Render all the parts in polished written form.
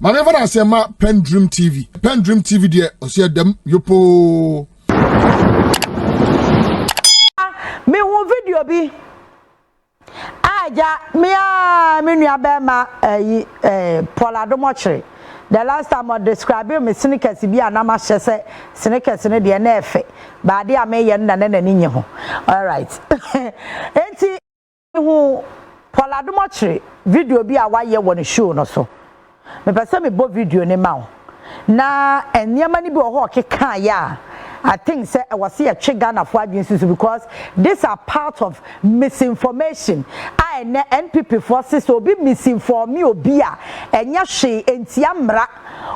Mane fa say ma PENDREAM TV. PENDREAM TV de osia dem yopo. Me wo video bi. Aja me nua be ma Adom Otchere. The last time I described me sneakers bi anama hye sneakers ne de na efe. Ba de ameye na nani nye ho. All right. Enti hu Adom Otchere video bi a waye won show no so. Me pese me bo video ne ma o. Na enyema ni bi wo ho keka ya. I think say I was here check Ghana for agencies because these are part of misinformation. I NPP forces so be misinform me obi a enya hwe entia mra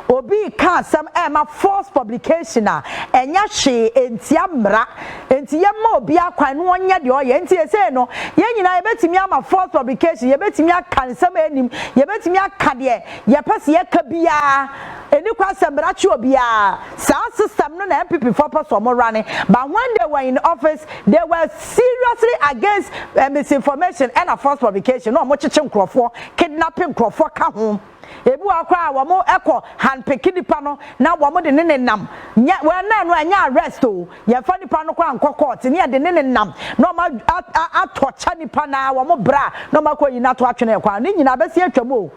obi ka some ma false publication a enya hwe entia mra entia ma obi akwan no onya de oye entie say no ye nyina ye betimi ama false publication ye betimi aka nsem anim ye betimi aka de ye pese ye ka bia eni kwa sembra chi obi a sa system no na NPP for so mo running but when they were in office they were seriously against misinformation and a false publication no mo cheche nkrofo kidnapping nkrofo ka ho ebu akwa wo mo eko handpick nipa no na wo mo de ne nam nya we na no anya arrest o ye fa nipa no kwa nkọ court ne de ne nam no ma atocha nipa na wo mo bra no ma ko yina to atwene kwa ne nyina besi atwam o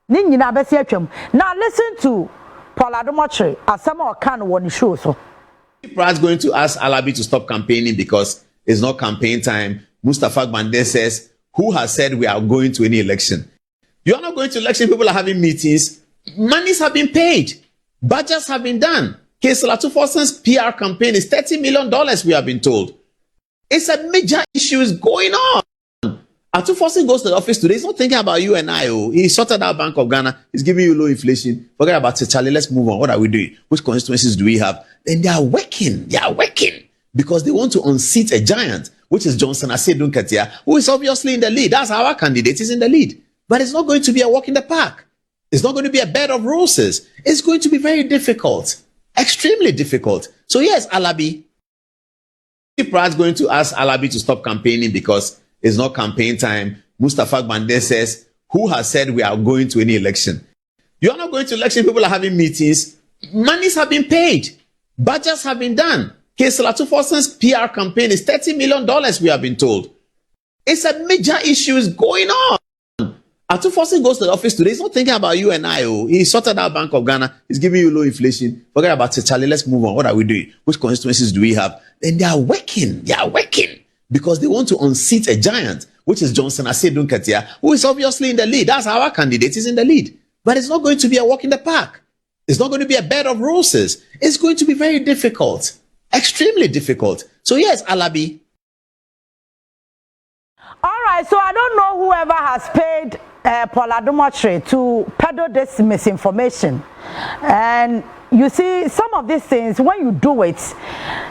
ne nyina besi atwam. Now listen to Adom Otchere asama o kan won show so. People are going to ask Alabi to stop campaigning because it's not campaign time. Mustafa Gbande says, who has said we are going to any election? You are not going to election. People are having meetings. Monies have been paid. Budgets have been done. Forson's PR campaign is $30 million, we have been told. It's a major issue going on. Forson goes to the office today. He's not thinking about you and I. Oh, he sorted out Bank of Ghana. He's giving you low inflation. Forget about it, Charlie. Let's move on. What are we doing? Which constituencies do we have? And they are working. They are working because they want to unseat a giant, which is Johnson Asedun Katia, who is obviously in the lead. That's our candidate is in the lead. But it's not going to be a walk in the park. It's not going to be a bed of roses. It's going to be very difficult, extremely difficult. So yes, Alabi. People are going to ask Alabi to stop campaigning because it's not campaign time. Mustafa Gbande says, who has said we are going to any election? You are not going to election. People are having meetings. Monies have been paid. Budgets have been done. Forson's PR campaign is $30 million, we have been told. It's a major issue going on. Forson goes to the office today. He's not thinking about you and I. Oh, he sorted out Bank of Ghana. He's giving you low inflation. Forget about it, Charlie. Let's move on. What are we doing? Which constituencies do we have? And they are working. They are working because they want to unseat a giant, which is Johnson Asedun Katia, who is obviously in the lead. That's our candidate is in the lead. But it's not going to be a walk in the park. It's not going to be a bed of roses. It's going to be very difficult, extremely difficult. So yes, Alabi. All right, so I don't know whoever has paid Adom Otchere to peddle this misinformation. And you see, some of these things, when you do it,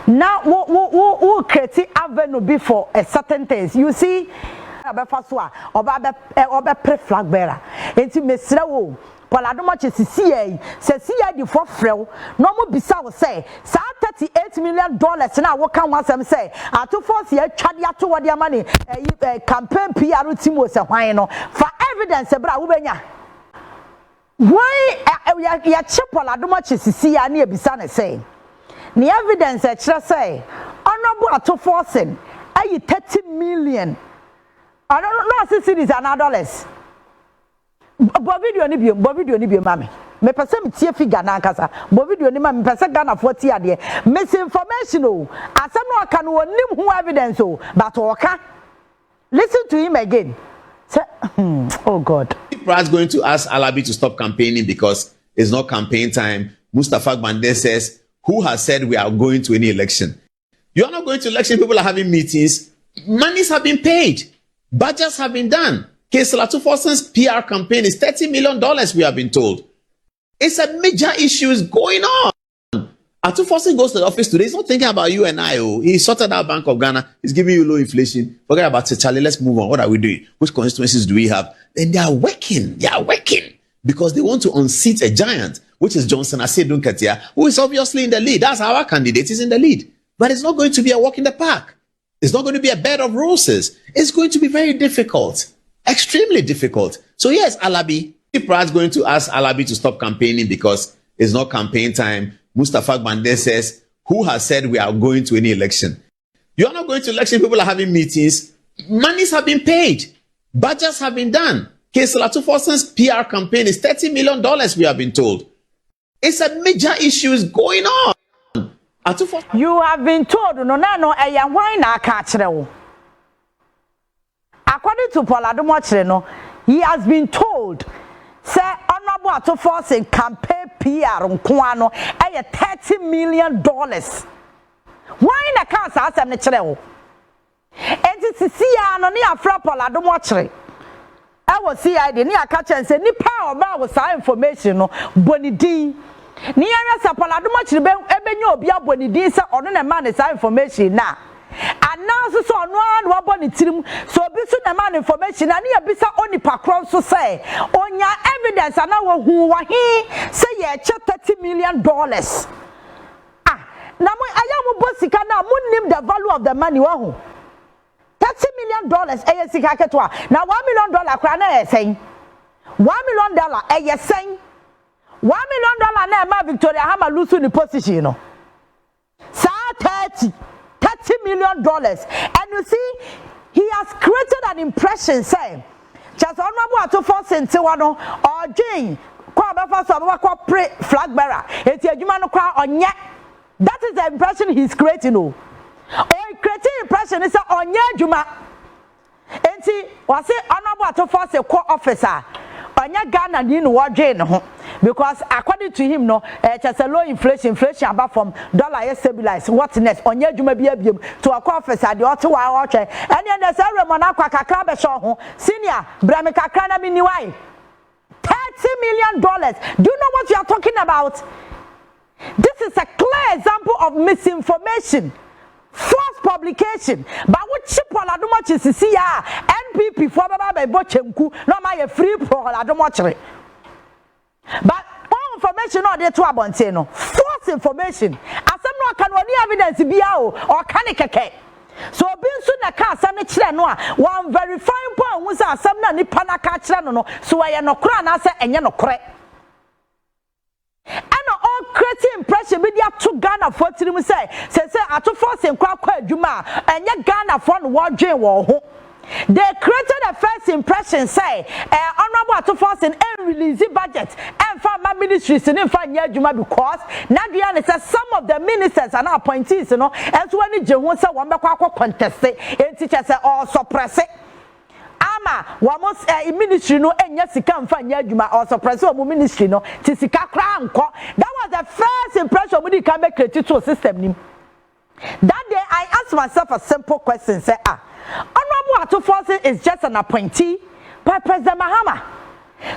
now we'll create avenue before a certain things. You see, oba pre flag bearer. Enti mesra wo Adom Otchere CID for frel. No mo bisa wo say, sa $38 million na wo kan wasem say, Force ye twade ato wo de money campaign PR team wo se hwan no. For evidence bra wo benya. Why ya check Adom Otchere CID na ebisa ne say. The evidence kire say, honorable Forson ayi $30 million. I don't know CIDs and dollars. Bo video ni bi mame. Me pese me tie figure na nkasa. Bo video ni ma me pese Ghana 40 ade. Misinformation o. Asem no aka no onim ho evidence o. But oka. Listen to him again. Say, oh God. People are going to ask Alabi to stop campaigning because it's not campaign time. Mustafa Gbande says, who has said we are going to any election? You are not going to election. People are having meetings. Monies have been paid. Budgets have been done. Forson's PR campaign is $30 million, we have been told. It's a major issue going on. Forson goes to the office today. He's not thinking about you and I. Oh, he sorted out Bank of Ghana. He's giving you low inflation. Forget about it, Charlie. Let's move on. What are we doing? Which constituencies do we have? And they are working. They are working because they want to unseat a giant, which is Johnson Asedun Katia, who is obviously in the lead. That's our candidate is in the lead. But it's not going to be a walk in the park. It's not going to be a bed of roses. It's going to be very difficult, extremely difficult. So yes, Alabi. perhaps going to ask Alabi to stop campaigning because it's not campaign time. Mustafa Gbande says, who has said we are going to any election? You are not going to election. People are having meetings. Monies have been paid. Budgets have been done. Kesela Forson's PR campaign is $30 million, we have been told. It's a major issue is going on. You have been told, no, why not catch them? According to Adom Otchere, he has been told, say, Honorable Atto Forson campaign PR on Kwano, $30 million. Why not catch us and the channel? And it's CID no near Adom Otchere. I was CID near catch and say, ni power about our information, no, Bonidi. Near us, Adom Otchere, Ebenyo, Bia Bonidi, or no man is information now. And now so one wabonitim so bisu na man information and ya bisa oni pakron so say onya evidence and now who wa he say ye $30 million. Ah na mo ayamu bosika na mo nim the value of the money wa ho $30 million eh sika ketwa na $1 million kra na e sen $1 million eh sen $1 million na ma Victoria Hama lose ni position no sa $30 million. And you see, he has created an impression saying, just Honorable Atto Forson Tiwano or Jane, flag bearer. It's a human crowd on yet. That is the impression he's creating. Or he creating impression is on yet Juma. And see, was it Honorable Atto Forson court officer? Onya Ghana ni no Jane because according to him no just a low inflation about from dollar stabilize what next onya dwuma bia biem to akwa officer de Otchere and then the ceremony akwa kakra be show ho senior brame kakra na mini why $30 million. Do you know what you are talking about? This is a clear example of misinformation, false publication. But what cheap Adom Otchere see ya NPP for baba be bochemku no ma free pro Adom Otchere. But all information on there to abonte no false information. Asem no kan woni evidence bia o or kan keke. So bin so na ka asem ne kire no a one verifying point hu say asem na nipa na ka kire no no so aye no kora na say enye no kore. And all creating impression be dia to Ghana for tirim say Atto Forson kwa adwuma enye Ghana for no wadwen wo ho. They created a first impression say Honorable Atto Forson release budget and for my ministries in adwuma because Nadia says some of the ministers and appointees you know and when the Jehu say one bekwa contest and teacher say all suppress it. Ama wamos ministry no enya sika mfa nya adwuma or suppress o ministry no ti sika kra anko. That was the first impression we can make create to system nim. That day I asked myself a simple question say Honorable Atto Forson is just an appointee by President Mahama.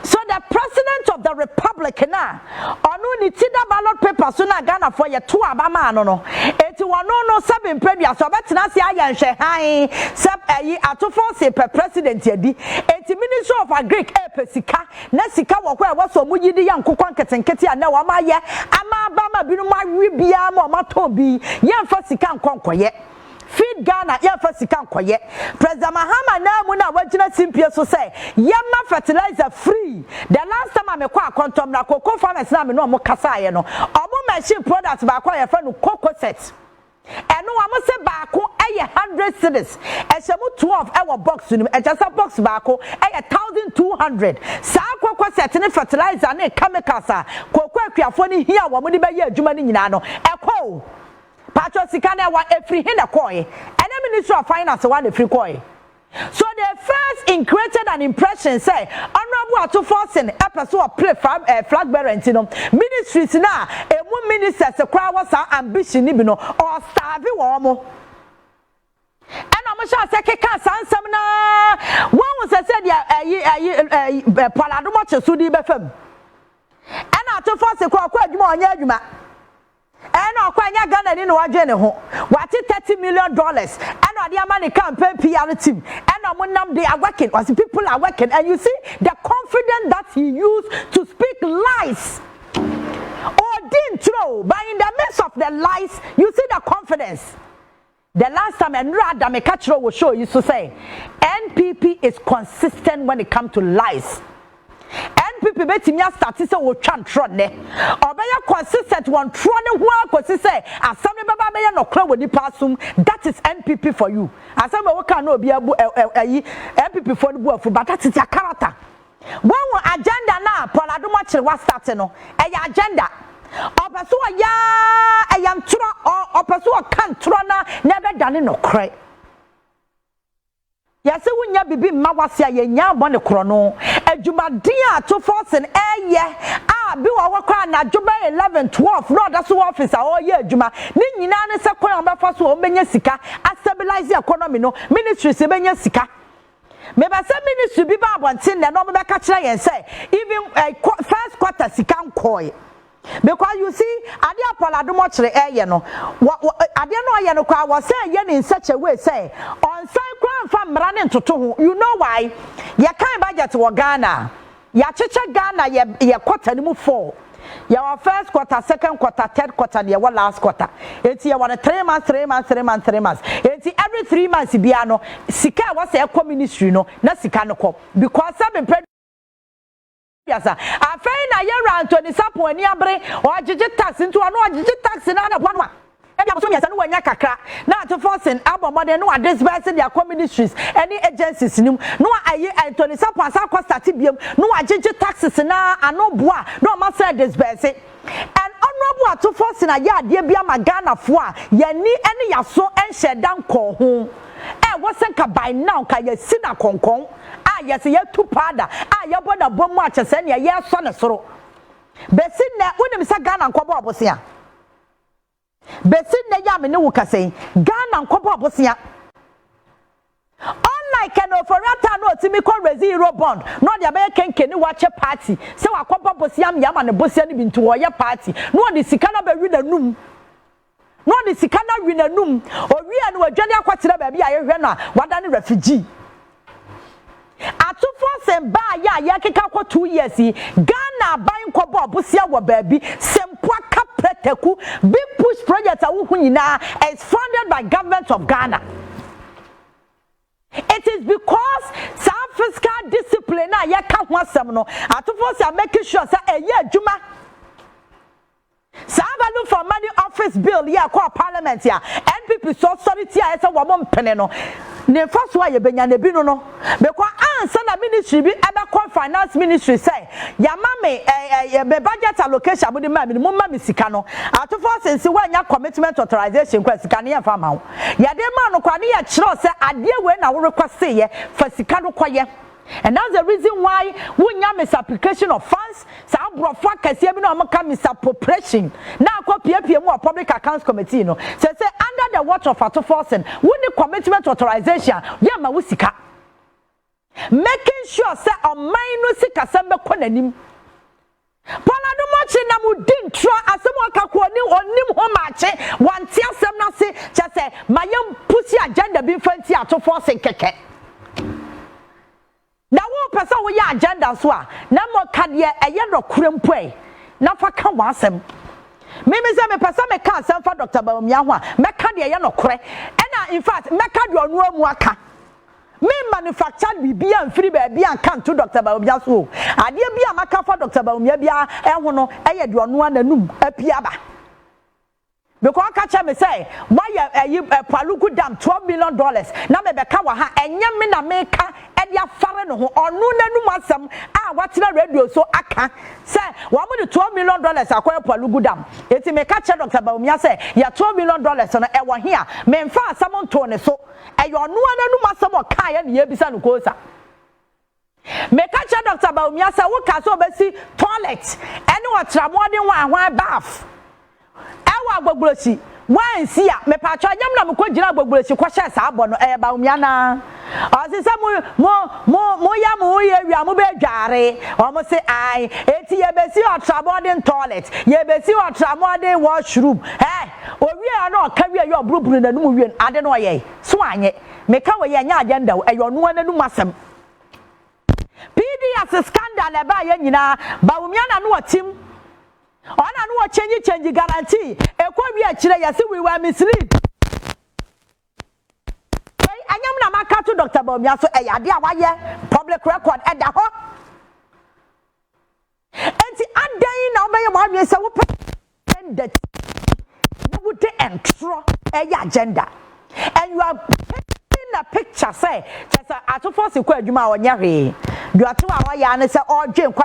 So the president of the republic now onu ni tida ballot paper so na Ghana for ye two abama no eti wono no sabin predua so betena se ayanhwe han sab Atto Forson per president yadi eti minister of agric pesika na sika wokwa e woso mu yidi yankokwa nketenkete a na wa ma ye ama abama binu ma wi bia ma ma to bi yemfa sika nkonkoye feed Ghana ya fasika nkoye President Mahama na mu na wagina simpie so say yema fertilizer free. The last time I kwa kontom na cocoa farmers na me no mo kasa ye no omo machine products ba kwa ye fa no cocoa set eno amo se ba ko eye 100 cedis e se mu 12 e wo box nim e just box ba ko eye 1200 sa cocoa set ne fertilizer ne chemicals a cocoa akuafo ni hia wo mo de be ye adwuma ni nyina no e ko Pacho Sikane wa free hinda koi. And the Minister of Finance one free koi. So the first created an impression say Honorable Atto Forson episode play flag bearer ministries na emu ministers kwa was ambition ni bi no or starve wo mo. And I'm sure say keka sansam na one was said Adom Otchere sudi be fam. And Atto Forson kwa adwuma onya adwuma. And Okwanya Ghana ni no wadwe ne ho wati $30 million and the money campaign PR team and omunam they are working as people are working and you see the confidence that he used to speak lies or didn't throw but in the midst of the lies you see the confidence. The last time and rather me catcher will show you to say NPP is consistent when it comes to lies. MPP betimi start say wo twa ntro ne obeya consistent one tro ne ho akosi say asam ne baba beya nokra woni pasum. That is MPP for you. Asam we can no obi abu MPP for bu afu, but that is your character. One agenda na Adom Otchere was starting no agenda. Opeso ya ayam tro opeso kan tro na never done no cry. Yase wunya bibi mma wase ayenya bone kro no adwumaden a to Forson eye bi wa kwa na dwoba 11 12 no da so office a o ye adwuma ni nyina ne se kwan obefa so o benya sika a stabilize economy no ministry se benya sika. Me ba se ministry bi ba abontin na no me be ka kire yen say even first quarter sika nkoi. Because you see, Adia Adom Otchere eye no. Adia no eye no kwa was say yen in such a way say on sign crown from running to two. You know why? Ya kind budget wa Ghana. Ya chicha Ghana ye quarter ni 4. Ya first quarter, second quarter, third quarter, ya last quarter. It's ya 3 months. It's every 3 months biano. Sika was a ministry no. Na sika no ko. Because some yes, sir. I find a year around 20 sapo any abre or digit tax into a no digit tax in another one. And I'm yes, and when yakaka now to Forson album modern no disbursing their ministries, any agencies no I year 20 sapo as I cost atibium, no digit taxes na no bois, no master disbursing. And honorable to Forson a year, dear Biama Ghana for ye ni any yaso and shed down call home. Eh, wasn't by now, can you see that concon? Yes, you too pada. You bought a bomb match and send your yes son a sorrow. Bessin that when Mr. Ghana and Cobo was here. Bessin the yam in the Wuka saying, Ghana and Cobo was here. Unlike an offerata no Timiko zero bond, not the American can watch a party. So I come up with yam and a bossian into your party. No, the Sikana be read a room. No, the Sikana win a room. Or we are no Jania Quatina baby, I rena, what than a refugee. Atu Forson ba ya keka kwa 2 years Ghana buying kobo busia wa baby sempwa kapreteku big push project awu nyina is funded by government of Ghana. It is because some fiscal discipline na ya ka ho asem no Atu Forson making sure say eye adwuma value for money office bill ya call parliament ya NPP so sorry tia say wo mo mpene no ne first why ye benya ne bi no because answer na ministry bi ebe call finance ministry say ya mame be budget allocation body ma me mo ma me sika no Atu Forson si wanya commitment authorization kwa sika ne ya fa ma ho ya de ma no kwa ne ya kire say ade we na wo request ye fa sika no koye. And that's the reason why we have misapplication of funds. So I brought for Cassia misappropriation. Now, PPM Public Accounts Committee. No, so say under the watch of Atu Forson, we need commitment authorization. Yeah, Mawusika. Making sure say on minus sika sembe konanim. Adom Otchere na mudin tro asemo akakwoni onim ho mache wanti asem na se say mayam pussy agenda bi fanti Atu Forson keke. Na wo pesa wo ya agenda so a na mo ka de eye nokurempoe na fa ka wasem me se me pesa me ka asem fa Dr. Bawumia ho a me ka de eye nokure ena in fact me ka de onu amu aka me manufacture bibia mfiri ba bia kan to Dr. Bawumia so ade bia maka fa Dr. Bawumia bia ho no eye de onu ananum apiaba because catch me say why Palugu dam $12 million na me be ka wa ha enye me na me ka dia fare no ho onu nanum asem a watira radio so aka say wa mo de $12 million akoya Palugu dam eti me ka che Dr. Bawumia say ya $12 million no e wo he a me mfa asem nto ne so e yo onu nanum asem o ka ya ne ya bisa no kosa me ka che Dr. Bawumia say wo ka so be si toilet ene wo tramodin wa ahwan bath ewa agbogbosi wan si a me pa twa nyam na me ko gina agbogbosi ko hye sa abo no Bawumia na asisa mo ya mo ye wi mo be dware o mo se ai eti ye be si otramodin toilet ye be si otramodin washroom owi a na o ka wi ye obruburu na num wi ade no ye so anye me ka we ye nya agenda e yo no ananum asem PDS scandal e ba ye nyina Bawumia na no otim ona no change guarantee ekwa wi a kire yesi we were mislead anyam na maka to Dr. Bawumia so ade a waye public record e da ho wadwe se wo agenda no would entro agenda and you are painting a picture say just at force kwa adwuma onya hwe do ato a ya ne se odwen kwa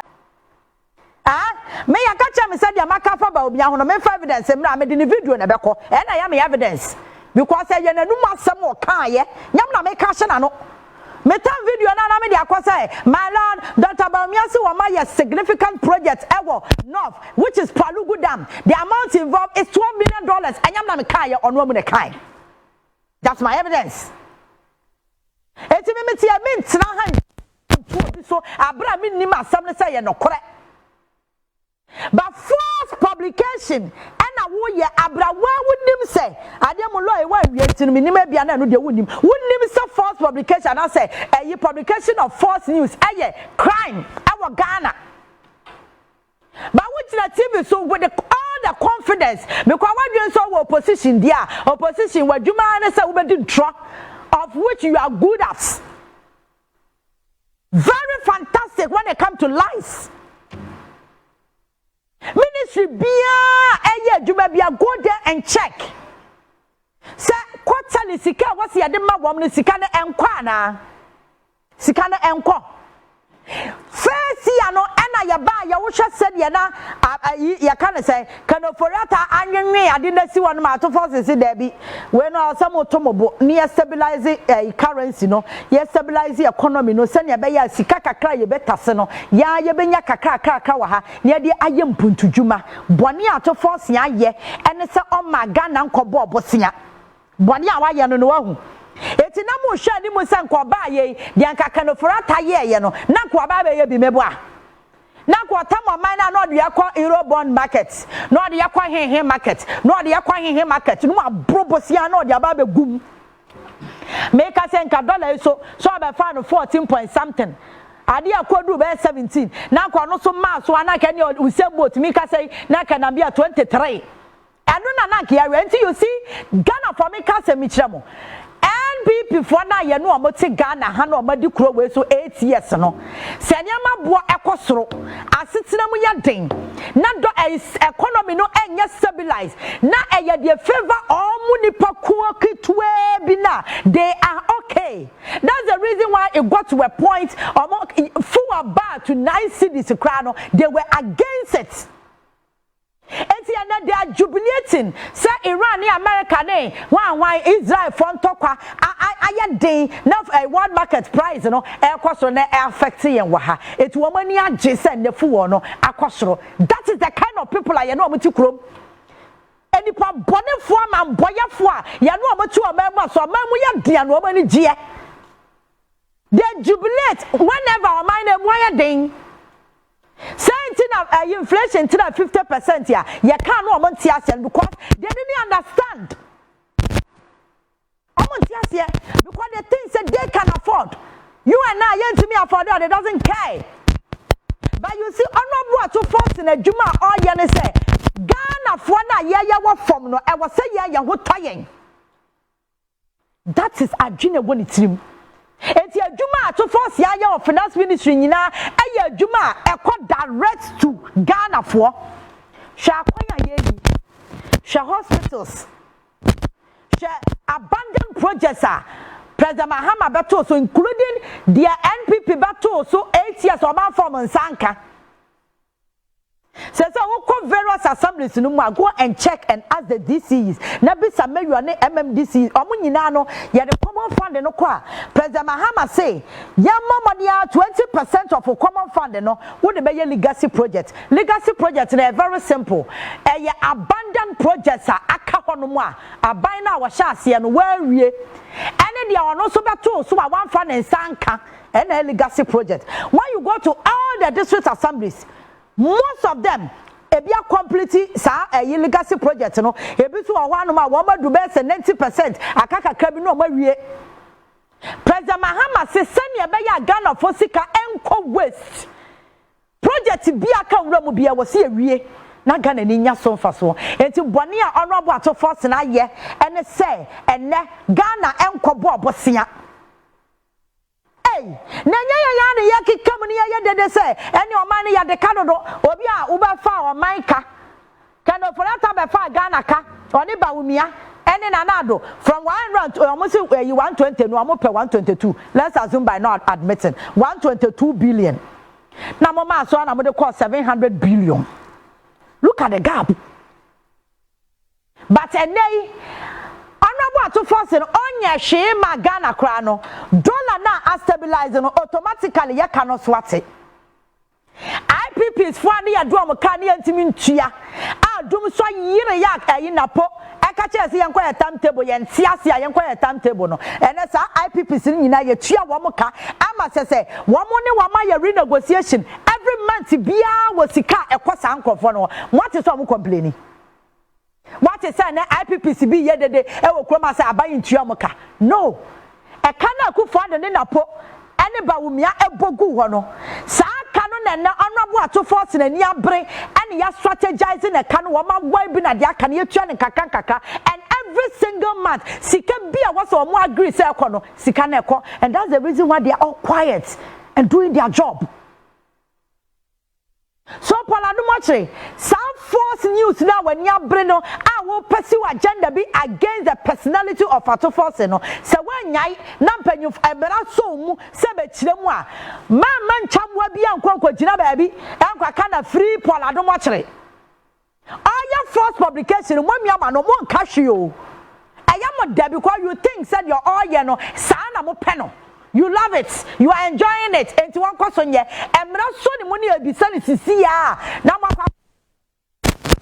me ya kacha me say dia maka fa ba obi ahono me evidence me na me the video na beko e na ya me evidence because ye na num asem o kan ye nyam na me ka hye na no me tan video na me dia kwasa my lord Dr. Bawumia say wama ye significant project ewo north which is Palugu Dam. The amount involved is $12 million and nyam na me kan ye ono mu ne kan. That's my evidence. Eti me tie me ntina han so abra me nim asem ne say ye no kore. But false publication and a wo ye abra wa wonim say adem law e wa wietinu me nim bia na no de wonim say false publication and say a publication of false news crime our Ghana. But which na TV so with all the confidence because what you so opposition there opposition wa dwuma na say we be draw of which you are good at. Very fantastic when it comes to lies. Ministry bia adwuma bia go there and check. Say quarterly sika what's ya de ma wom ne sika na enkwa na sika na enko. First year no na ya ba ya wo hwe said ya na ya kan say kanoforata anwenwe ade na si won ma to forces there bi we no some otomobo ne stabilize currency no ya stabilize economy no se ne be ya sika kakra ye betase no ya ye benya kakra wa ha ne de aye mpuntudwuma bone ato force ya ye ene se o maga na nkobo obosia bone a wa ye no wahu eti na mo hwa ni mo se nkoba ye de anka kanoforata ye no na ko ba be ye bi mebo a na kwa tamo mana no de yakwa Eurobond market no de yakwa henhen market no de yakwa henhen market no abrobosia no de aba be gum make us nka dollar so be fan 14 point something ade akodu be 17 na kwa no so ma so anaka ne usebot me ka say na ka na bia 23 anu na nka ya until you see Ghana for me ka say me kiremo NPP for na ye no omoti Ghana ha no omadi kuro we so 8 years no se nyama bo ekosoro asetena mu ya den na do economy no enye stabilize na eye de favor all munipa kuo kitwe bi na they are okay. That's the reason why it got to a point full about to 9 cities crano they were against it. And they are jubilating. Say Iran, America, one Israel front talker. I day now a world market price, you know, air cost on air factory and waha. It's woman ya Jason the fool no akosro. That is the kind of people I know what you chrome. And if I'm bonnet for man boya for ya know what you remember so man we are no money G. They jubilate whenever our mind wire ding. Saying inflation to 50% yeah, you can't know because they didn't understand. Because the things that they can afford. You and I, to me afford it, it doesn't care. But you see, honorable to force in a Juma or you say, Ghana for na ya what from no, I was saying ya what tying. That is a junior one it's him. Enti adwuma to force ya of finance ministry nyina eye adwuma ekọ direct to Ghana for sha kwanya ye sha hospitals sha abandoned projects President Mahama beto so including their NPP beto so 8 years or man from Nsanka. So we come various assemblies no more go and check and ask the DCs. Na be some MMDC omo nyina no ye the common fund no kwa. President Mahama say ya money 20% of a common fund no wo de be legacy project. Legacy project na very simple. Ye abandoned projects aka ho no mo a aban na wa sha ase no wa wie. Ene dia ono so beto so one fund and sanka and a legacy project. When you go to all the district assemblies most of them ebia complete a legacy project no ebi so one no ma wo ma do be 90% akaka kabi no ma wie. President Mahama say send be ya Ghana for sika enko waste project bi aka wura mu bia wo se wie na Ghana ni nya so mfa so enti bone a honorable ato force na ye ene say ene Ghana enko bo obosia. Nanya ya ne yakika mu ne ya dede say ene o man ya de ka dodo obi a wo ba fa o man ka for that time be Ghana ka oni Bawumia ene nanado from 100 almost 120 no am pay 122. Let's assume by not admitting 122 billion. Na mama so na mo dey call 700 billion. Look at the gap. But enei honorable to Forson onye shema Ghana kra no dollar na stabilize no automatically ya cannot swat it. IPPs for the Adom can ntimi ntua Adom so yire ya ayi napo eka che se yenko ya timetable ye ntiase ya yenko ya timetable no ene sa IPPs ni nyina ye tua wo ka ama se wo mo ne wo ma ye renegotiation every month bia wo sika ekosa nkofo no what is some complaining what is say na IPPs bi ye dede e wo kroma say abayi ntua mo ka no e kana akufo ade ne napo ene Bawumia ebogu ho no sa and honorable to Forson and Yabre and ya strategizing a can woman wiping at ya can you turn and kaka and every single month Sika Bia was or more agree Sekono, Sikaneko, and that's the reason why they are all quiet and doing their job. So Otchere, some false news now when you bring I will pursue agenda be against the personality of Ato Forson. So when yai nampen you ebera so mu sebe chiremwa man chamwa bi anko jina baby anko kana free Otchere. All your false publication when me ama no mo cash you. I am there because you think said your all you know sana mo peno. You love it. You are enjoying it. And to one question, yeah. And not so the money will be selling to see ya. Now, my you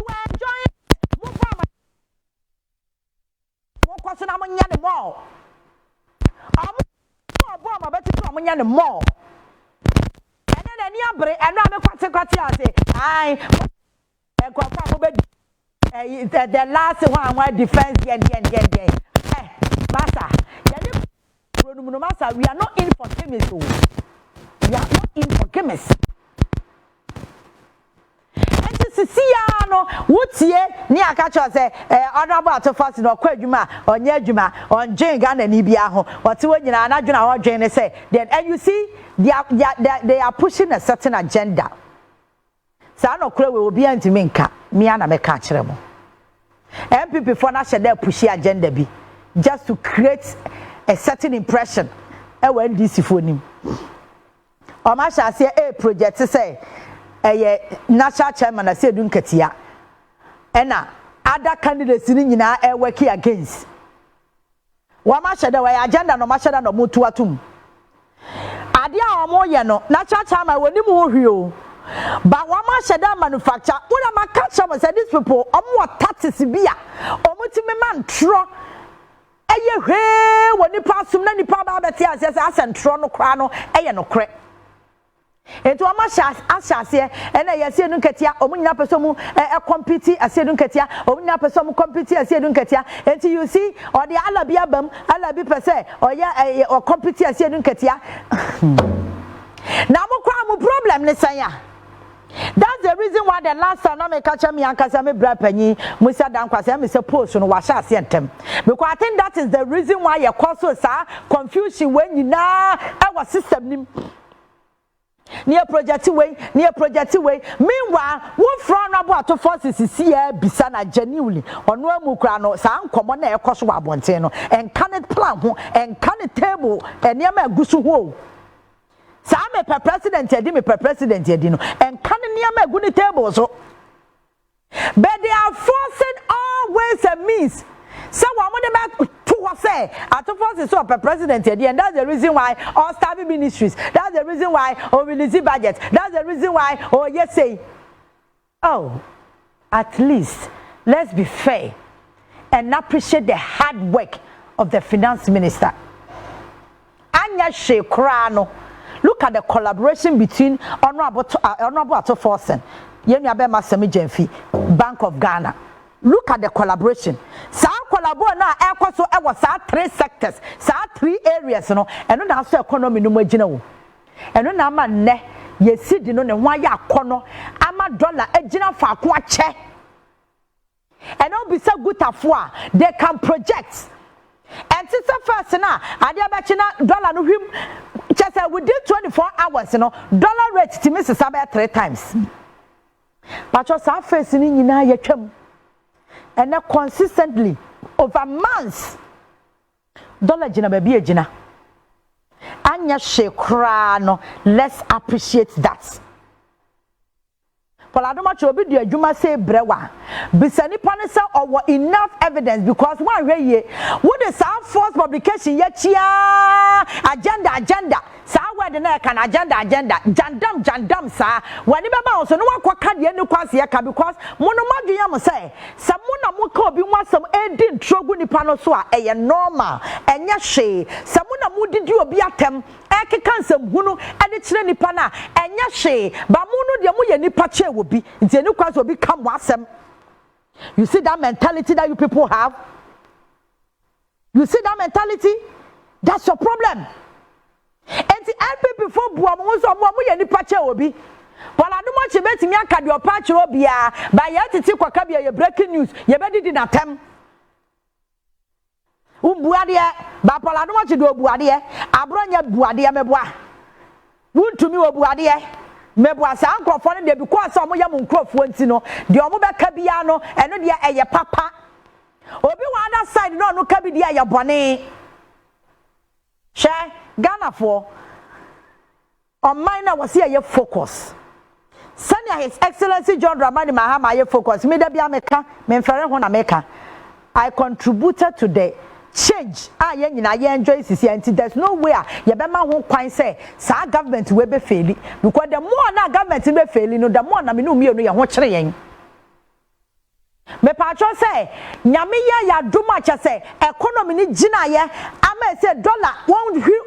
are enjoying it. Move on. One question, I'm on the mall. I'm about to mall. And I'm the last one where defense Master, we are not in for chemists. We are not in for chemists. And this is no what's here near catch us honorable to fast no quajuma or Yajuma on Jane Gun and Ibiaho or to when you're Jane say then and you see they are pushing a certain agenda. So I know will be anti minka, me and I catch them. MPP for national their pushy agenda be just to create a certain impression. And when this for him. Or my shall say a project to say a national chairman I said Dunkatia. And other candidates in a working against. One match the way agenda no match no mutuatum. Adia or more no, natural time I will move you. But one match that manufacture, what am I catch up said these people are more taxes beer or multi-man tro. When you pass some nanny power that he has and trono crano, no crack. And to a match as I say, and I say, Dunkatia, or when you a compete, I say, Dunkatia, or when you compete, I say, Dunkatia, until you see, or the Alabiabum, Alabi per se, or yeah, or compete, I say, Dunkatia. Now, no problem, Nessaya. That's the reason why the last time I catch me and Casame Bréaking, Musa Danquasam is supposed to wash us sent him. Because I think that is the reason why your cause was confusion when you now our system. Near project way. Meanwhile, one from about to forces is here besana genuinely or no mukrano, some common air coswa bonteno, and can it plan and can it table and near my gusu. Some per president, per president, and can near my good table so. But they are forcing all ways and means. So I want them to say, at the first is so per president, and that's the reason why all staffing ministries, that's the reason why or release budget, that's the reason why or yes say, oh, at least let's be fair and appreciate the hard work of the finance minister. Anya Shekrano. Look at the collaboration between Honorable Forson, Yenyabe Masemi Jenfi, Bank of Ghana. Look at the collaboration. Sa collaborate now. So I was 3 sectors, 3 areas, and now so economy no more general. And now man ne ye CID no ne why ya kono ama dollar ejina fa ko ache. and all be so good afwa they can project. And since the first na adia bachina dollar no him just within 24 hours dollar rate to Mrs. Sabaya 3 times. But just our face in nyina yetwam. And now consistently over months dollar jina baby jina. Anya shekra no, let's appreciate that. Adom Otchere obi di adwuma say brewa bisani panisa or enough evidence because one way what is our false publication yechia agenda sa word na kan agenda jandam sa wani baba so no wakwa de ni kwase ya ka because mono madwenya mo say sa mona mo ka obi nwasam edi ntrogu nipa no so a eye normal enya hwe sa mona mo didi obi atem ekeka nsam hunu ade kire nipa na enya hwe ba mo no de mo ye nipa che obi nti eni kwase obi kam wasem. You see that mentality that you people have? You see that mentality? That's your problem. And the NPP for Buamu so mo ye nipa che obi. But Adom Otchere betimi aka de opa che obi a ba ye titi kwaka bia ye breaking news ye be didi na tem. Buade ba Adom Otchere do buade abronya buade meboa. Wuntumi obuade meboa sa ankrofo no de because omo ye mo nkrofo nti no de omo be ka bia no eno de eye papa. Obi one other side no ka bi de eye bone. She Ghana for on minor was here focus. Senior His Excellency John Dramani Mahama ye focus. Me da bia meka me mfere ho na meka. I contributed to the change. Ye nyina ye enjoy sisi anti there's no way ye be ma ho kwan say sa government we be fail because the more na government be fail no the more na me no me no ye ho kire yen. Me patcho say nyame ya duma cha say economy ni gina ye ama say dollar won hwi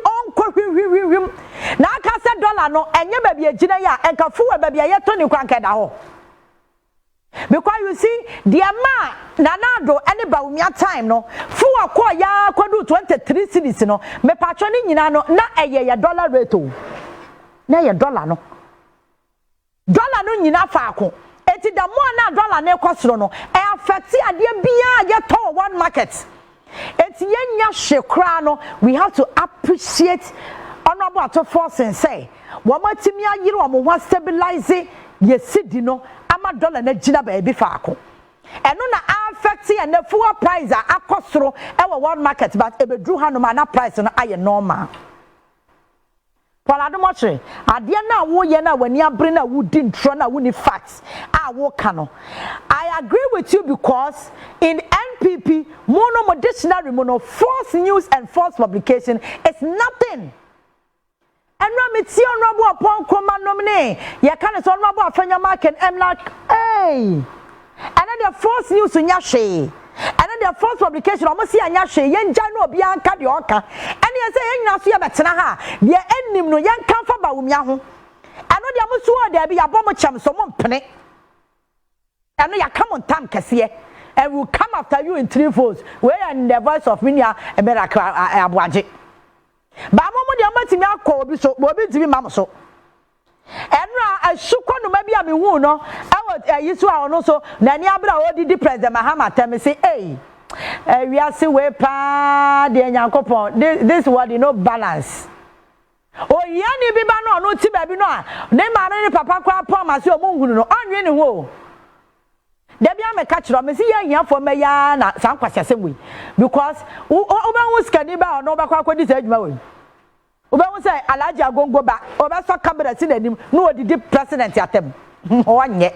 na aka say dollar no enye ba bia gina ya enka fuwa ba bia ye to ni kwanka da ho. Because you see the amount nanado any baumia time no fuwa kwa ya kwadu 23 cedis no me patcho ni nyina no na eye ya dollar rate o na ye dollar no nyina faako. Eti the more na dollar na ekosoro no e affect ade bia ye to one market. Eti yenya hwekra no we have to appreciate honorable to Forson say wo matimi ayire wo ho stabilize ye CID no ama dollar na gina ba ebi faako. Eno na affect and the fuel price akosoro e wo one market but ebedru hanoma na price no aye normal. Adom Otchere adia na wo ye na wani abre na wo di ntro na wo ni facts wo kano. I agree with you because in NPP mono dictionary mono false news and false publication is nothing. And when me see honorable upon command nominee ye can so honorable afanya mark and I'm like hey and then the false news nya hwe. And then the false publication almost see anya hwe yen gya no obi anka de oka and you say yen na so ye betena ha de ennim no yen kan fa ba wumia ho ano de amuso o de bi abom chem so mo mpene ano ya come on time kese and will come after you in 3 folds where in the voice of minia e be like aboaje ba mo de amatimi akọ obi so obi timi mam so enra asukọ no ma bia me hu no yisu a ono so na ni abra odidi president Mahama tell say hey we are see we pa de Nyankopon this word you know balance o yani bi ba no no ti ba bi no a ne ma ne papa kwa pon ma se o mo hunu no anwe ne ho de bia me ka kiro me see ya for me ya na san kwase asem because o ba hu skani ba no ba kwa kwadi sa adwuma we Oba say Alhaji Agongo ba oba so camera si nanim no odidi president atem onye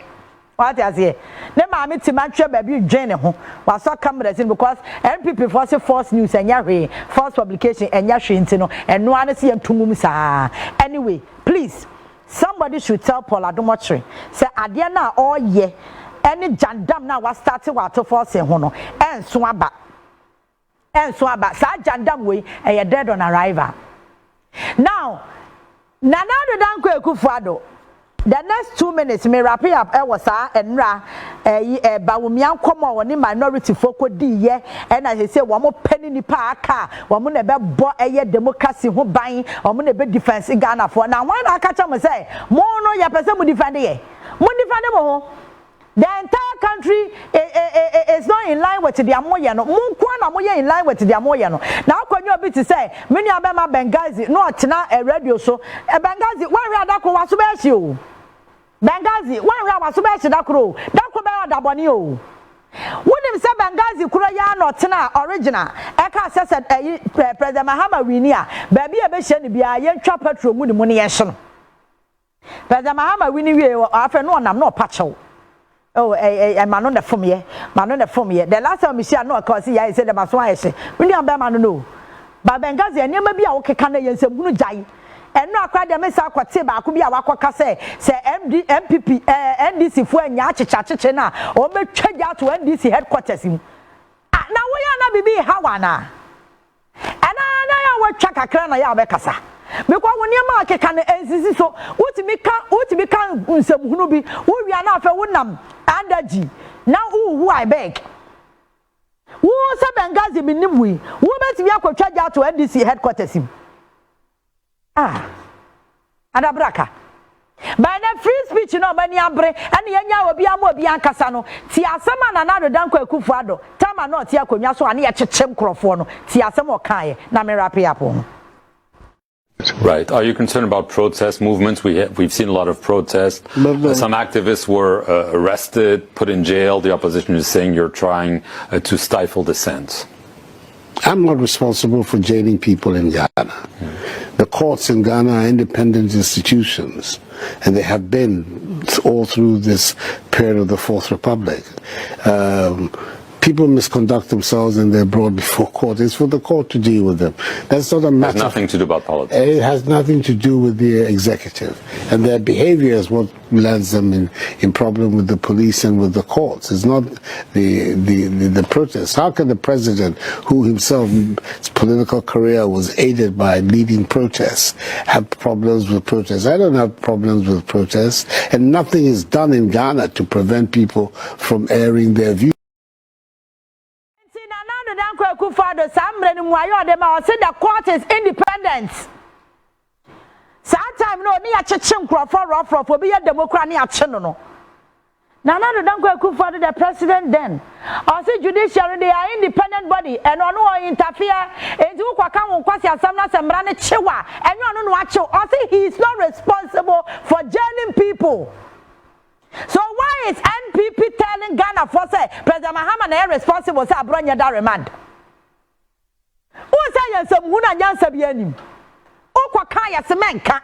what you say ne ma me ti matwe ba bi dwen ne ho wa so camera si because NPP for say false news enya hwe false publication enya hwe nti no eno ane se yantumum sa anyway please somebody should tell Adom Otchere say ade na oye any jandam na wa start wa to force ho no enso aba sa jandam we e dead on arrival. Now, Nanado Danko Ekufuado. The next 2 minutes, me wrap it up. Was and ra Bawumian come on in minority folk di ye, and as I say, one more penny ni pa one more never bought a democracy who buying, or more never defense in Ghana for. Now, one I catch them say, more no ya person would defend ye. More defend them. The entire country it's not in line with the amoya no munkwa na moye in line with the amoya no na akwanyo bi to say many abema Benghazi no atena a radio so Benghazi one we adako waso be hye o Benghazi one we waso be hye dakro be odaboni o wonim say Benghazi kuro ya no tena original e ka say President Mahama wini a ba bi e be hye ne bia ye ntwa petrol mu ne mu ne ye hye no President Mahama wini wie afa no nam no pachew. Oh, man on the form here. The last time we see no cause I said the maswa. We need a man no. But Benghazi and never be okay can yen some good jai. And no cry the messa quatiba could be a waka say MPP NDC for Yachi Chachena or be check out to NDC headquarters him. Now we are not be Hawana. And I will check a crana yabekasa. Because when your market can exist, so what to become some who be who we are now for Wunam and G. Now, who I beg? Who is a Benghazi Minimwi? Who makes me a charge out to NDC headquarters him? Ah, and a braca. By the free speech, no, many abre, and Yanya will be a more Bian Casano. Tia Saman and another Danko Kufado. Tama not Tiaco, so I need a chem crofono. Tia some more Kai, Namerapiapo. Right. Are you concerned about protest movements? We've seen a lot of protests. Some activists were arrested, put in jail. The opposition is saying you're trying to stifle dissent. I'm not responsible for jailing people in Ghana. The courts in Ghana are independent institutions, and they have been all through this period of the Fourth Republic. People misconduct themselves and they're brought before court. It's for the court to deal with them. That's not a matter. It has nothing to do about politics. It has nothing to do with the executive. And their behavior is what lands them in problem with the police and with the courts. It's not the protests. How can the president, who himself, his political career was aided by leading protests, have problems with protests? I don't have problems with protests. And nothing is done in Ghana to prevent people from airing their views. Father, the court is independent. Sometimes no near chim for be a democracy no. Nana don't father the president then. I say judiciary they are independent body and no interfere into Kwakam Kwasia Samna Samrane Chewa and you know what I say he is not responsible for jailing people. So why is NPP telling Ghana for say President Mahama is responsible for Abronya da remand? Who say some Huna Yansa Bianim? Okwa Kaya Semenka.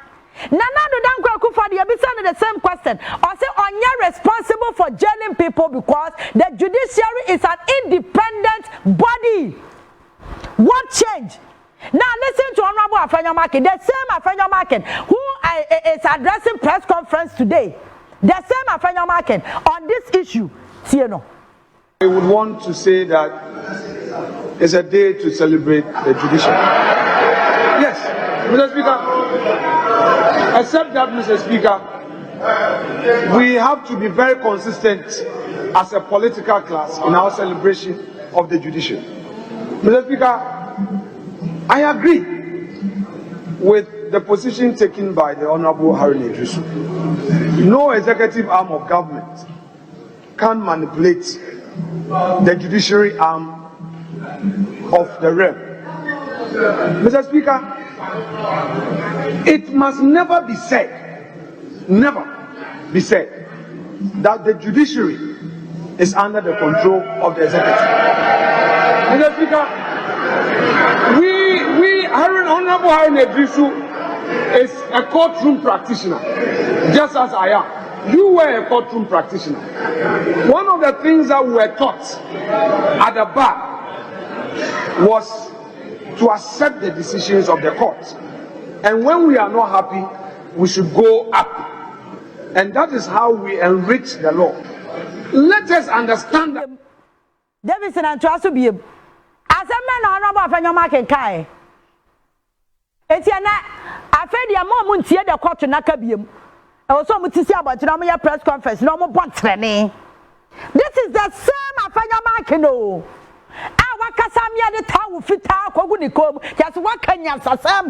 Nana do Danko Kufa the the same question. I say on you responsible for jailing people because the judiciary is an independent body. What change? Now listen to Honorable Afenyo Market, the same Afenyo Market who is addressing press conference today. The same Afenyo Market on this issue. See you know. I would want to say that it's a day to celebrate the judiciary. Yes, Mr. Speaker. Except that, Mr. Speaker, we have to be very consistent as a political class in our celebration of the judiciary. Mr. Speaker, I agree with the position taken by the Honorable Harry Idrisu. No executive arm of government can manipulate the judiciary arm of the realm. Mr. Speaker, it must never be said that the judiciary is under the control of the executive. Mr. Speaker, Honorable Harry Idrisu is a courtroom practitioner, just as I am. You were a courtroom practitioner. One of the things that we were taught at the bar was to accept the decisions of the court. And when we are not happy, we should go up. And that is how we enrich the law. Let us understand that. Davidson and Trasu be as a man on number of your market kai. It's I fed your mom here the court to Nakabium. Also, about your press conference, no more point training. This is the same Afanya Markino. Our Casamia the town fit out Kogunikom, just what can you say?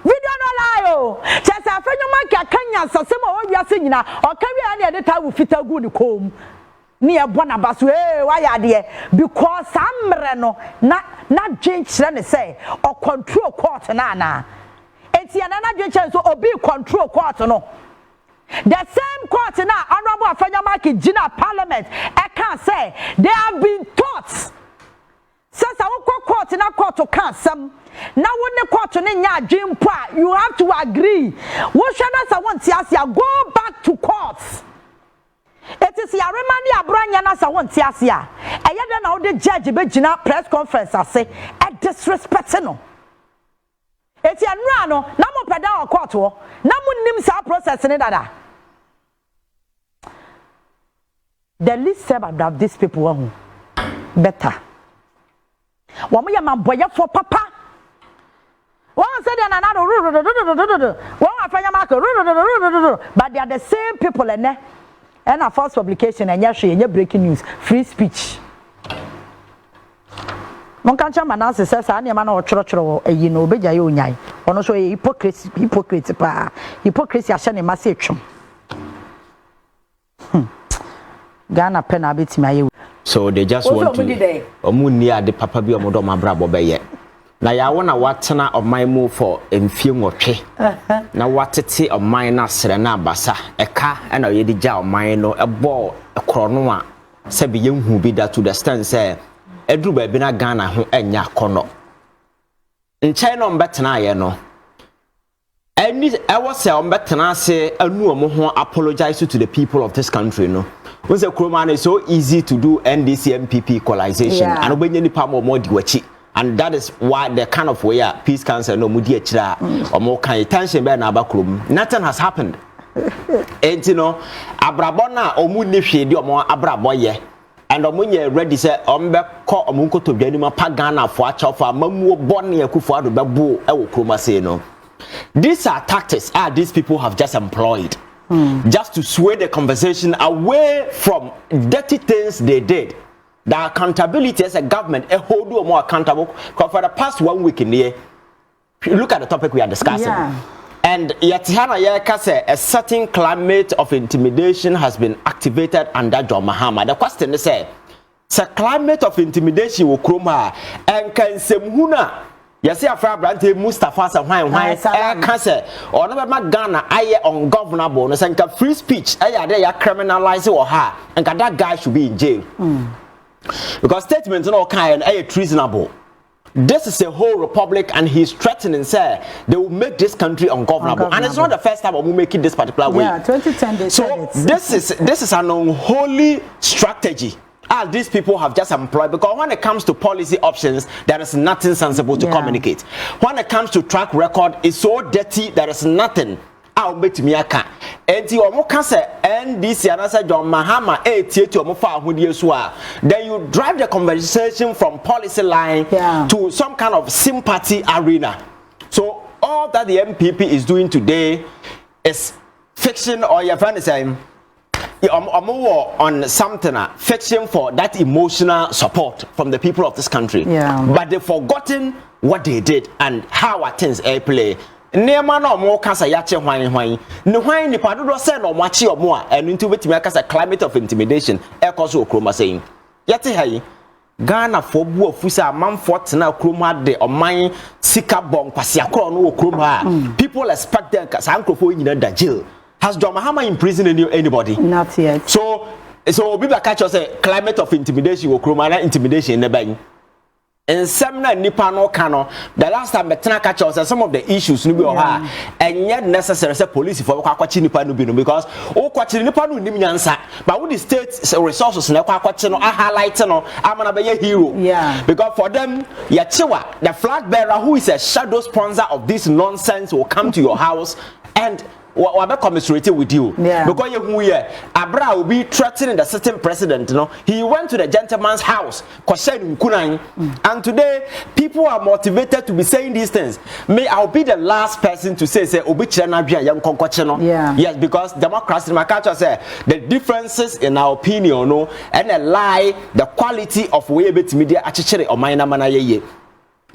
We don't know, just a friend of mine can you say, or we are singing, or carry any other town fit a good comb. ni e bona baso why ade because amre no na dwen kire ne say or control court na enti na dwen kire so obi control court no the same court now honorable Afanyamaki Gina Parliament I can say they have been taught since I court na court to can some now when the court ne nya adwen po you have to agree what should I want to go back to court. It is your remedy abranya na sa won tiase a eyeda na wo de judge be gina press conference ase e disrespect no eti anura no na mo peda o court wo na mo nim sa process ni dada the least said about these people who better wo mo ya maboye for papa one said na na one Afanyamaki but they are the same people and a false publication and you're breaking news free speech mon can't man answer says I am an church you know be jay onyai ono so hypocrisy pa hypocrisy ahye ne message Ghana pen abeti my so they just want to omuni ade papa bi omodo mabrabo be ye na ya wona watena oman mu for emfie nwotwe na watete oman na sere na abasa eka na ye di ja oman no ebo ekro no a se be yenhu bi da to the stand say edru ba bi na Ghana ho enya kono nchen no mbetena ye no eni ewo se ombetena se anu omo ho apologize to the people of this country no we say Kroma is so easy to do NDC MPP equalization and obenye nipa mo di wachi. And that is why the kind of way peace council no mudi echira or more kind tension be na abakrom nothing has happened and you know abrabona omu ne hwede omo abrabo ye and omu nye ready say ombe ko omu nkoto biani ma pa Ghana fo achofa mamuo bone yakufo ado bebo e wo kroma say no these are tactics these people have just employed just to sway the conversation away from dirty things they did. The accountability as a government, a hold you more accountable. Because for the past 1 week in here, look at the topic we are discussing. And yet, a certain climate of intimidation has been activated under John Mahama. The question is, it's a climate of intimidation will come and can Semhuna. You see, a Brante Mustafa why can say, or never Ghana, I ungovernable, and free speech, they are criminalized or her, and that guy should be in jail. Because statements and all kind are treasonable. This is a whole republic, and he's threatening, say they will make this country ungovernable. And it's not the first time we make it this particular way. Yeah, 2010. So this is an unholy strategy. These people have just employed, because when it comes to policy options, there is nothing sensible to communicate. When it comes to track record, it's so dirty, there is nothing. I'll bet me a cat. Enti omo ka se NDC anasa John Mahama tieto omo fa ahodie so a then you drive the conversation from policy line to some kind of sympathy arena. So all that the MPP is doing today is fiction, or your friend is saying on something fiction for that emotional support from the people of this country. But they've forgotten what they did and how things play. Nema no mo kasa yache hwan ne hwan ni padodo se no mo ache omo a enu nti betimi akasa climate of intimidation e koso okroma saying yete hayi Ghana for bu afusa amanfo tena okroma de oman sika bon kwase akoro no okroma people expect them kasa ankrofo nyina da jail. Has John Mahama imprisoned anybody? Not yet. So we be catch us a climate of intimidation okroma na intimidation ne ban. And some nipa no kano the last time betena catch us some of the issues no be oha and yet necessary say police for kwachi nipa no be no because o kwachi nipa no nim nyansa but with the state resources na kwachi no highlight no amana be hero because for them yachewa the flag bearer who is a shadow sponsor of this nonsense will come to your house and we be commiserated with you because you here Abra will be threatening the sitting president. He went to the gentleman's house and today people are motivated to be saying these things. I'll be the last person to say yes, because democracy my culture say the differences in our opinion and a lie the quality of way media Otchere or minor mana.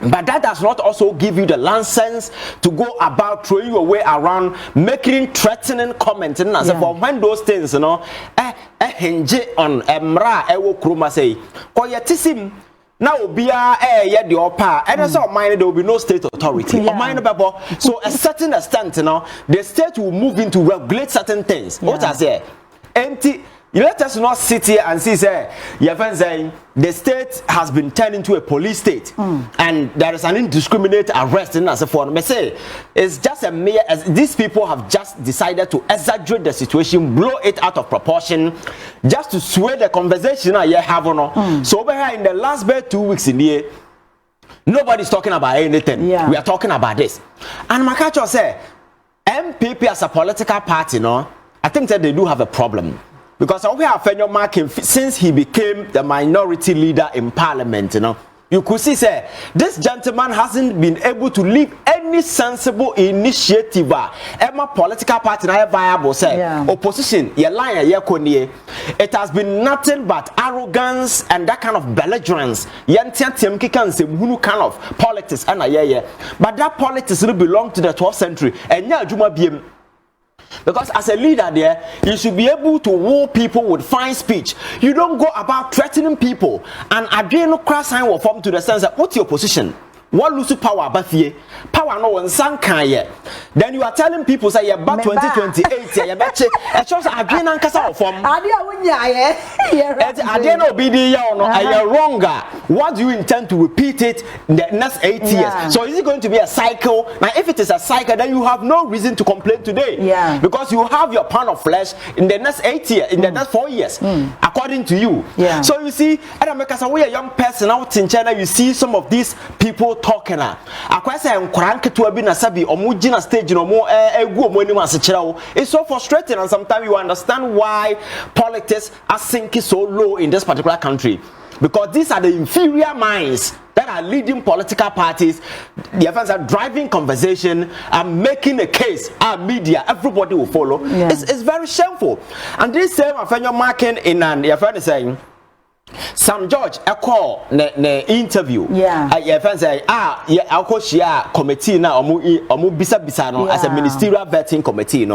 But that does not also give you the license to go about throwing your way around, making threatening comments. And when those things, hinge on emra ewo kroma say oyetisim na obia ye de opa and so mine there will be no state authority or mine babo so a certain extent the state will move in to regulate certain things what I say empty. You let us not sit here and see, say, your friend saying the state has been turned into a police state, and there is an indiscriminate arrest in as a form. I say it's just a mere as these people have just decided to exaggerate the situation, blow it out of proportion, just to sway the conversation I have on. So over here in the last 2 weeks in the year, nobody's talking about anything. We are talking about this, and Makacho say MPP as a political party, I think that they do have a problem. Because we have Fenyo Marking since he became the minority leader in parliament, you could see, say, this gentleman hasn't been able to lead any sensible initiative. Emma political party na viable, say, opposition, it has been nothing but arrogance and that kind of belligerence. Kind of politics, but that politics will belong to the 12th century. And because as a leader there, you should be able to woo people with fine speech. You don't go about threatening people. And again, no cross sign will form to the sense that what's your position? What lose power but here? Power no one sank yet. Then you are telling people say you're back 2028, you're back a choice again and cast form. You're wronger. What do you intend to repeat it in the next 8 years? So is it going to be a cycle? Now if it is a cycle, then you have no reason to complain today. Because you have your pound of flesh in the next 8 years, in the next 4 years, according to you. So you see, we a young person out in China, you see some of these people talking stage it's so frustrating, and sometimes you understand why politics are sinking so low in this particular country, because these are the inferior minds that are leading political parties. The events are driving conversation and making a case. Our media, everybody will follow. It's very shameful. And this same Afenyo Marking in an is saying Sam George call ne interview. Your friend say I'll call share committee now omu bisa no as a ministerial vetting committee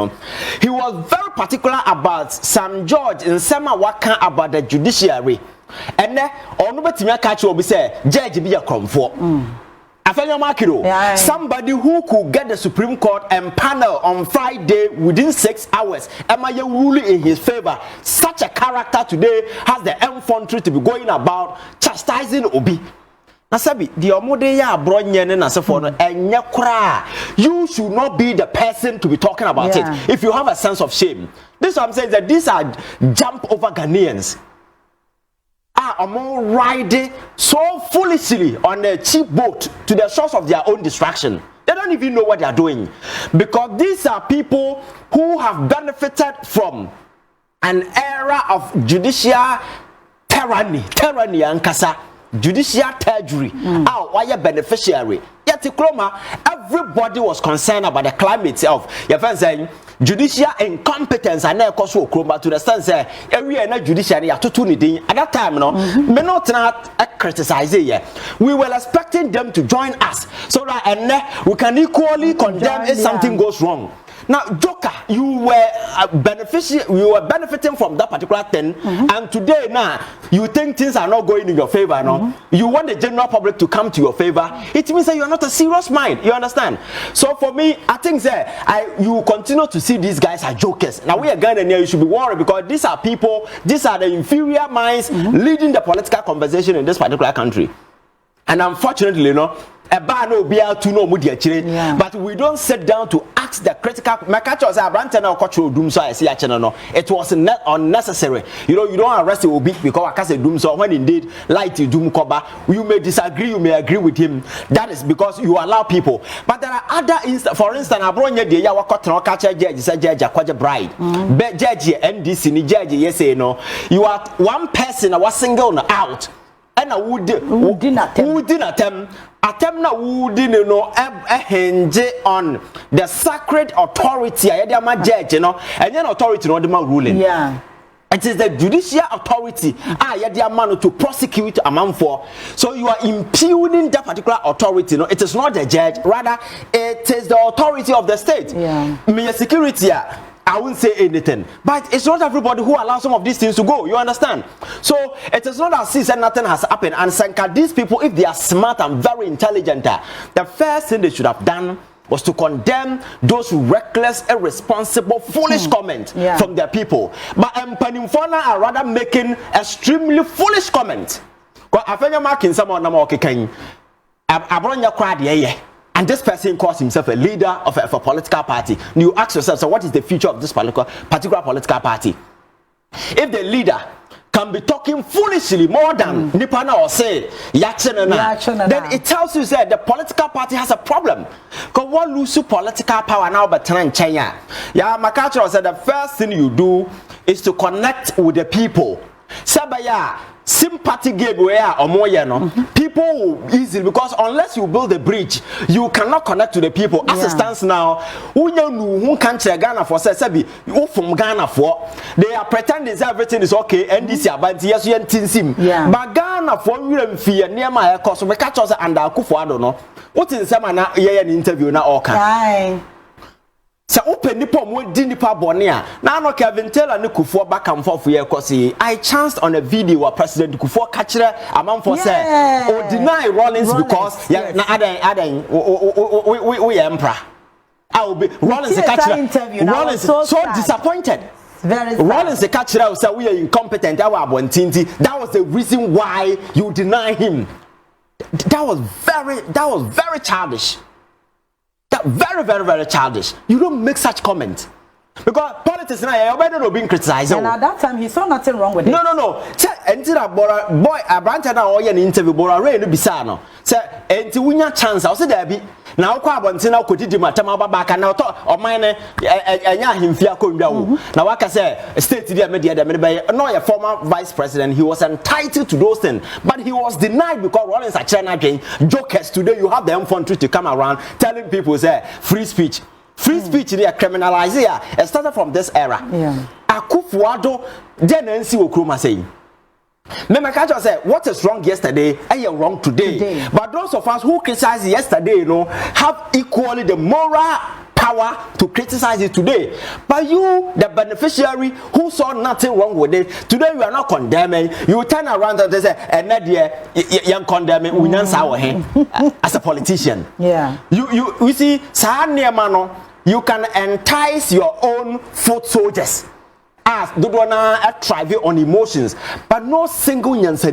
He was very particular about Sam George in Sema waka about the judiciary. And then onu betimi catch obi say judge be a cromfo. Somebody who could get the Supreme Court and panel on Friday within 6 hours, ruling in his favor. Such a character today has the infantry to be going about chastising Obi. Nasabi, the omode ya bronye na sefo and you should not be the person to be talking about it if you have a sense of shame. This is what I'm saying, that these are jump over Ghanaians. Among riding so foolishly on a cheap boat to the source of their own distraction. They don't even know what they are doing, because these are people who have benefited from an era of judicial tyranny and kasa, judicial perjury. Why a beneficiary? Yet everybody was concerned about the climate of your friend saying judicial incompetence and also to the sense area na judiciary at that time may not criticize it. We were expecting them to join us so that we can equally condemn if something goes wrong. Now, Joker, you were benefiting from that particular thing, and today now you think things are not going in your favor. You want the general public to come to your favor. It means that you are not a serious mind. You understand? So for me, I think that you continue to see these guys as jokers. Now we are Ghana here. You should be worried, because these are people. These are the inferior minds leading the political conversation in this particular country. And unfortunately, but we don't sit down to ask the critical. It was unnecessary. You don't arrest a big because I say doom. So when indeed light you doom cover, you may disagree, you may agree with him. That is because you allow people. But there are other instances. For instance, Abronya de Yawa Cotton catcher judge said judge a bride. Judge NDC ni judge yes no. You are one person I was single out. And I would attempt na would hinge on the sacred authority judge and then authority no the ruling. It is the judicial authority to prosecute a man for. So you are impugning that particular authority. It is not the judge, rather it is the authority of the state. Me security I won't say anything. But it's not everybody who allows some of these things to go. You understand? So it is not as if nothing has happened. And Sanka, these people, if they are smart and very intelligent, the first thing they should have done was to condemn those reckless, irresponsible, foolish comments from their people. But Panimfona are rather making extremely foolish comments. I find marking someone Namoki Abronya Crad, and this person calls himself a leader of a political party. You ask yourself, so what is the future of this particular political party? If the leader can be talking foolishly more than Nipana or say then it tells you that the political party has a problem. Because what lose political power now but China. Yeah, Makacho said the first thing you do is to connect with the people. Sabaya sympathy game where or more people will easily, because unless you build a bridge, you cannot connect to the people. As it stands now, who can't Ghana for Sebi, who from Ghana for they are pretending everything is okay, and this year, but yes, you sim. But Ghana for you fear near my cost of catch us and Akufo, I don't know. What is some an interview now? Okay. So open nipa mo di nipa bonia na no Kevin Taylor ne Kufuor back and forth here cause I chanced on a video where President Kufuor catchere amanfo say or deny Rollins because na adan we emperor I will be Rollins catchere Rollins so disappointed. Rollins catchere say we are incompetent our abontinti. That was the reason why you deny him. That was very childish. Very, very, very childish. You don't make such comments. Because politics now, you're not being criticized. And at that time, he saw nothing wrong with it. No. Until a boy, a branch now, an interview, Bora Ray, Bisano. Say, until we have chance, I'll say there be. Now, Quabantina could do my Tamaba back and now talk or mine and him fear could go. Now, like I say, state to the media, no, a former vice president, he was entitled to those things, but he was denied because Rollins are China again. Jokers today, you have the infantry to come around telling people, say, free speech. Free speech, they are criminalized here. It started from this era. Akufo-Addo, then NC Okroma saying. Memakajo said, what is wrong yesterday, and you're wrong today. But those of us who criticized yesterday, have equally the moral power to criticize it today. But you, the beneficiary who saw nothing wrong with it, today you are not condemning. You turn around and say, and you're condemning as a politician. You see, you can entice your own foot soldiers. As Dodona thrive on emotions, but no single nyansa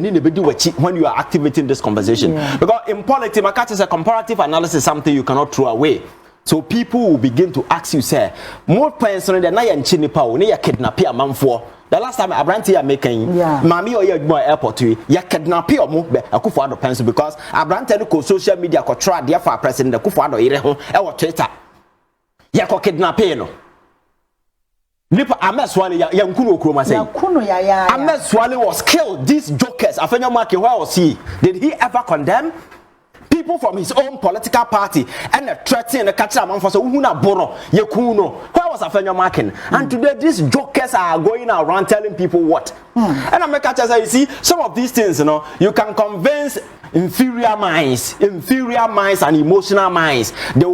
when you are activating this conversation. Because in politics, Makati is a comparative analysis, something you cannot throw away. So people will begin to ask you, say, more personally than I and Chinipa, when you kidnap a man for. The last time I ran here making Mammy or your airport to you kidnap or move a Kufuor pencil because I ran to social media could try the for president, the Kufuor or Twitter. Yako kidnapping. Nipa Ameswale Yankuno Kroma say. Ameswale was killed. These jokers. Afenyo Maki, where was he? Did he ever condemn people from his own political party and a threatening the catcher man for so Uhuna Bono Yakuno? Where was Afenyo Makin? And today these jokers are going around telling people what? And I'm a catcher say, you see, some of these things, you can convince inferior minds and emotional minds. They